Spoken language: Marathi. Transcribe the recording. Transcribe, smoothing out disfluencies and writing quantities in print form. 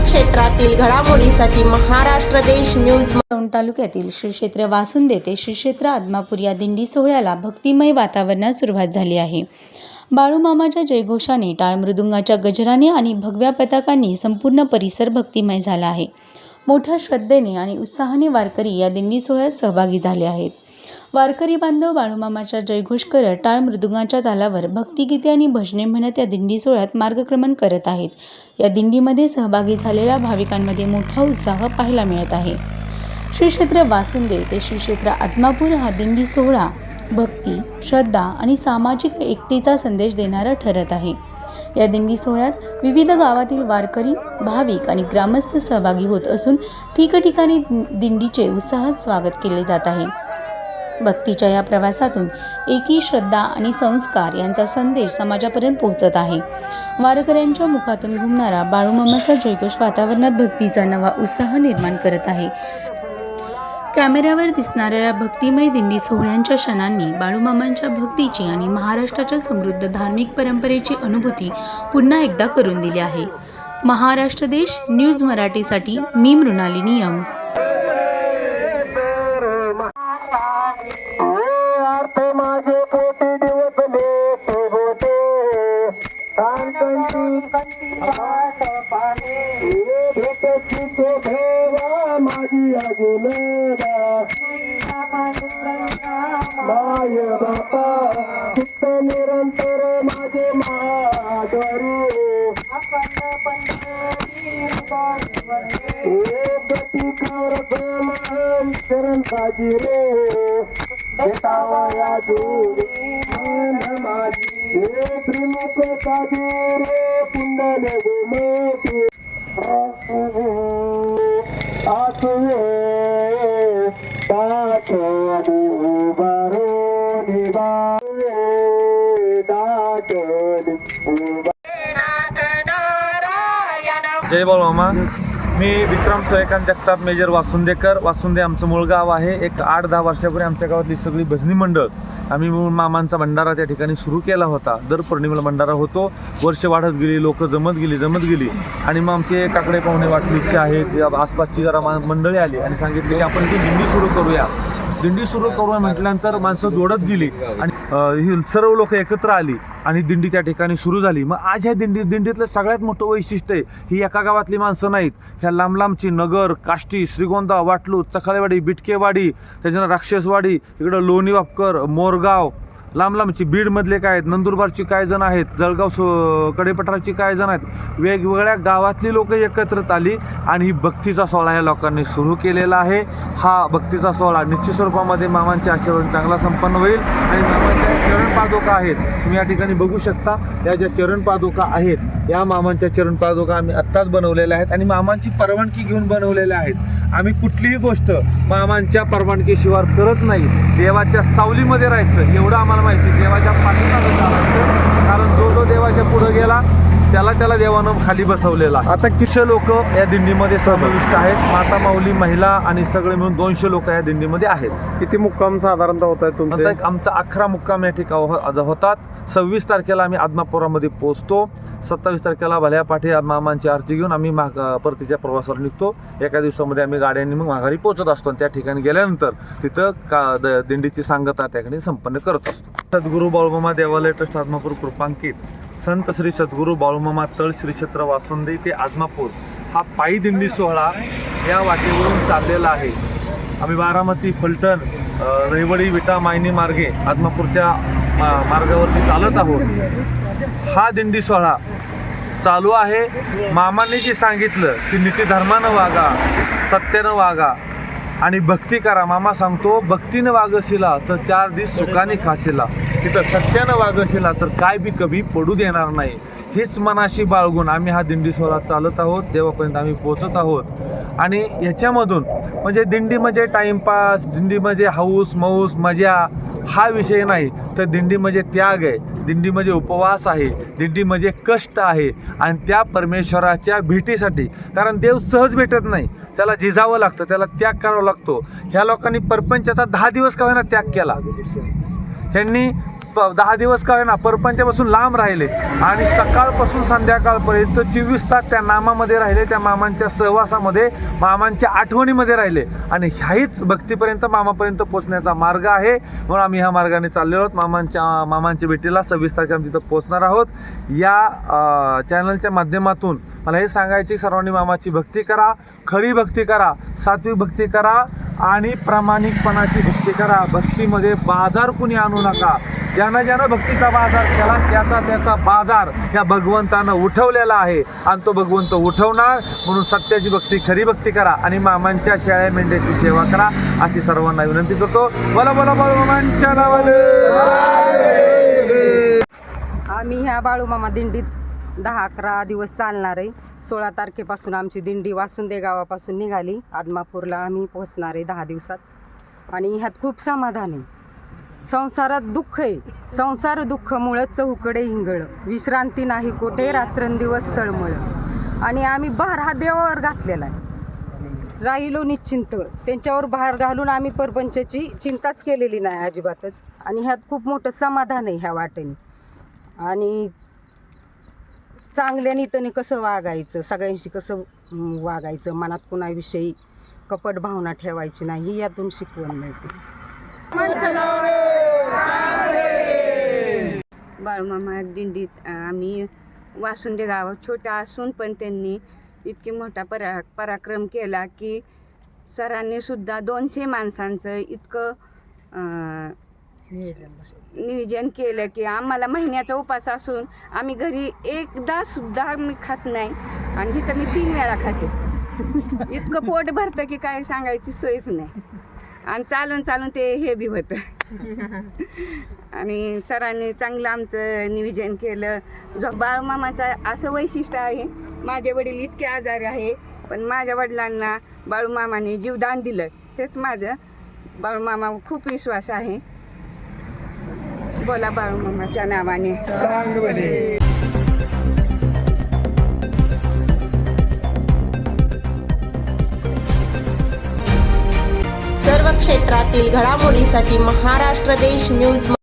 क्षेत्रातील घडामोडीसाठी महाराष्ट्र देश न्यूज दौंड तालुक्यातील श्री क्षेत्र वासुंदे ते श्री क्षेत्र आदमापूर या दिंडी सोहळ्याला भक्तिमय वातावरणात सुरुवात झाली आहे। बाळूमामाच्या जयघोषाने, टाळ मृदुंगाच्या गजराने आणि भगव्या पताकांनी संपूर्ण परिसर भक्तिमय झाला आहे। मोठ्या श्रद्धेने आणि उत्साहाने वारकरी या दिंडी सोहळ्यात सहभागी झाले आहेत। वारकरी बांधव बाळूमामाचा जयघोष करत टाळ मृदुंगाच्या तालावर भक्तिगीते आणि भजने म्हणत या दिंडी सोहळ्यात मार्गक्रमण करत आहेत। या दिंडीमध्ये सहभागी झालेल्या भाविकांमध्ये मोठा उत्साह पाहायला मिळत आहे। श्री क्षेत्र वासुंदे ते श्री क्षेत्र आदमापूर हा दिंडी सोहळा भक्ती, श्रद्धा आणि सामाजिक एकतेचा संदेश देणारा ठरत आहे। या दिंडी सोहळ्यात विविध गावातील वारकरी, भाविक आणि ग्रामस्थ सहभागी होत असून ठिकठिकाणी दिंडीचे उत्साहात स्वागत केले जात आहे। भक्तीच्या या प्रवासातून एकी, श्रद्धा आणि संस्कार यांचा संदेश समाजापर्यंत पोहोचत आहे। वारकऱ्यांच्या मुखातून घुमणारा बाळूमामाचा जयघोष वातावरणात भक्तीचा नवा उत्साह निर्माण करत आहे। कॅमेऱ्यावर दिसणाऱ्या या भक्तिमय दिंडी सोहळ्यांच्या क्षणांनी बाळूमामांच्या भक्तीची आणि महाराष्ट्राच्या समृद्ध धार्मिक परंपरेची अनुभूती पुन्हा एकदा करून दिली आहे। महाराष्ट्र देश न्यूज मराठीसाठी मी मृणाली नियम। माझे कोटी दिवस लेते होते भेवा माझी अजूनदा माय बापा चित्त निरंतर माझे महाद्वारी महान शरण साजी रे बेटावया जोडी मन माझी हे त्रिमुख साजी रे पुंडल गोमती आसुवे दाटोनी उभारो निवारे दाटोनी जय बाळूमामा। मी विक्रम सूर्यकांत जगताप मेजर वासुंदेकर। वासुंदे आमचं मूळ गाव आहे। एक 8-10 वर्षापूर्वी आमच्या गावातली सगळी भजनी मंडळ आम्ही मामांचा भंडारा त्या ठिकाणी सुरू केला होता। दर पौर्णिमेला भंडारा होतो। वर्ष वाढत गेली, लोक जमत गेली आणि मग आमचे काकडे पाहुणे वाटली इच्छा आहेत, आसपासची जरा मंडळी आली आणि सांगितले की आपण ती दिंडी सुरू करूया। दिंडी सुरू करूया म्हटल्यानंतर माणसं जोडत गेली आणि ही सर्व लोक एकत्र आली आणि दिंडी त्या ठिकाणी सुरू झाली। मग आज ह्या दिंडीतलं सगळ्यात मोठं वैशिष्ट्य आहे ही एका गावातली माणसं नाहीत, ह्या लांबची नगर, काष्टी, श्रीगोंदा, वाटलू, चखाळेवाडी, बिटकेवाडी, त्याच्यानं राक्षसवाडी, इकडं लोणी वापकर, मोरगाव, लांबची बीडमधले काय आहेत, नंदुरबारची काय जण आहेत, जळगाव कडेपठारची काय जण आहेत, वेगवेगळ्या गावातली लोक एकत्रित आली आणि ही भक्तीचा सोहळा ह्या लोकांनी सुरू केलेला आहे। हा भक्तीचा सोहळा निश्चित स्वरूपामध्ये मामांच्या आशीर्वाद चांगला संपन्न होईल आणि मामांच्या चरणपादुका आहेत, तुम्ही या ठिकाणी बघू शकता। या ज्या चरणपादुका आहेत या मामांच्या चरणपादुका आम्ही आत्ताच बनवलेल्या आहेत आणि मामांची परवानगी घेऊन बनवलेल्या आहेत। आम्ही कुठलीही गोष्ट मामांच्या परवानगीशिवाय करत नाही। देवाच्या सावलीमध्ये राहायचं एवढं आम्हाला माहिती, देवाच्या पाठीमागे चालायचं, कारण जो देवाच्या पुढे गेला त्याला देवानं खाली बसवलेला। आता किती लोक या दिंडीमध्ये समाविष्ट आहेत, माता माऊली, महिला आणि सगळे मिळून 200 लोक या दिंडीमध्ये आहेत। किती मुक्काम साधारणतः होत आहेत तुमचे? आमचा 11 मुक्काम या ठिकाणी होतात। 26 तारखेला आम्ही आदमापुरामध्ये पोहोचतो। 27 तारखेला भल्या पाठी मामांची आरती घेऊन आम्ही परतीच्या प्रवासावर निघतो। एका दिवसामध्ये आम्ही गाड्यांनी मग माघारी पोहोचत असतो आणि त्या ठिकाणी गेल्यानंतर तिथं दिंडीची सांगता त्या ठिकाणी संपन्न करत असतो। सद्गुरू बाळूमामा देवालय ट्रस्ट आदमापूर कृपांकित संत श्री सद्गुरू बाळूमामा तळ श्री क्षेत्र वासुंदे ते आदमापूर हा पायी दिंडी सोहळा या वाटेवरून चाललेला आहे। आम्ही बारामती, फलटण, रहिवडी, विटा, मायनी मार्गे आदमापूरच्या मार्गावरती चालत आहोत। हा दिंडी सोहळा चालू आहे। मामांनी जे सांगितलं की नीतिधर्मानं वागा, सत्यानं वागा आणि भक्ती करा। मामा सांगतो भक्तीनं वागशिला तर 4 दिवस सुखाने खाशिला, तिथं सत्यानं वागशिला तर काय बी कभी पडू देणार नाही। हीच मनाशी बाळगून आम्ही हा दिंडी सोहळा चालत आहोत, देवापर्यंत आम्ही पोहोचत आहोत। आणि ह्याच्यामधून म्हणजे दिंडी म्हणजे टाईमपास, दिंडी म्हणजे हाऊस मौस मजा हा विषय नाही, तर दिंडी म्हणजे त्याग आहे, दिंडी म्हणजे उपवास आहे, दिंडी म्हणजे कष्ट आहे आणि त्या परमेश्वराच्या भेटीसाठी, कारण देव सहज भेटत नाही, त्याला झिजावं लागतं, त्याला त्याग करावा लागतो। ह्या लोकांनी परपंचाचा 10 दिवस का होईना त्याग केला। ह्यांनी 10 दिवस का ना परपंचापासून लांब राहिले आणि सकाळपासून संध्याकाळपर्यंत 24 तास त्या नामामध्ये राहिले, त्या मामांच्या सहवासामध्ये, मामांच्या आठवणीमध्ये राहिले आणि ह्याहीच भक्तीपर्यंत मामापर्यंत पोहोचण्याचा मार्ग आहे. म्हणून आम्ही ह्या मार्गाने चाललेलो आहोत. मामांच्या भेटीला 26 तारखेला आम्ही तिथं पोहोचणार आहोत. या चॅनलच्या माध्यमातून मला हे सांगायची, सर्वांनी मामाची भक्ती करा, खरी भक्ती करा, सात्विक भक्ती करा आणि प्रामाणिकपणाची भक्ती करा. भक्तीमध्ये बाजार कुणी आणू नका. ज्यानं भक्तीचा बाजार केला त्याचा बाजार ह्या भगवंतानं उठवलेला आहे आणि तो भगवंत उठवणार. म्हणून सत्याची भक्ती, खरी भक्ती करा आणि मामांच्या शेळ्या मेंढ्याची सेवा करा अशी सर्वांना विनंती करतो. बोला बोला बाळूमामांच्या नावाने. आम्ही ह्या बाळूमामा दिंडीत 10-11 दिवस चालणार आहे. 16 तारखेपासून आमची दिंडी वासुंदे गावापासून निघाली. आदमापूरला आम्ही पोहोचणार आहे 10 दिवसात आणि ह्यात खूप समाधान आहे. संसारात दुःख आहे, संसार दुःखमुळं चहूकडे इंगळ, विश्रांती नाही कोठे रात्रंदिवस तळमळ. आणि आम्ही भार हा देवावर घातलेला आहे. राहिलो निश्चिंत, त्यांच्यावर भार घालून आम्ही परपंचाची चिंताच केलेली नाही अजिबातच. आणि ह्यात खूप मोठं समाधान आहे ह्या वाटेने. आणि चांगल्या नीतीने कसं वागायचं, सगळ्यांशी कसं वागायचं, मनात कुणाविषयी कपट भावना ठेवायची नाही, ही यातून शिकवण मिळते. बाळूमामा दिंडीत आम्ही वासुंदे गावात छोट्या असून पण त्यांनी इतकी मोठा पराक्रम केला की सरांनी सुद्धा 200 माणसांचं इतकं नियोजन केलं की आम्हाला महिन्याचा उपास असून आम्ही घरी एकदा सुद्धा मी खात नाही आणि इथं मी 3 वेळा खाते. इतकं पोट भरतं की काय सांगायची सोयच नाही. आणि चालून चालून ते हे बी होतं. आणि सरांनी चांगलं आमचं नियोजन केलं. जो बाळूमामाचं असं वैशिष्ट्य आहे, माझे वडील इतके आजारी आहे पण माझ्या वडिलांना बाळूमामाने जीवदान दिलं. तेच माझं बाळूमामा खूप विश्वास आहे. बोला बाळूमामाच्या नावाने. सर्व क्षेत्रातील घडामोडीसाठी महाराष्ट्र देश न्यूज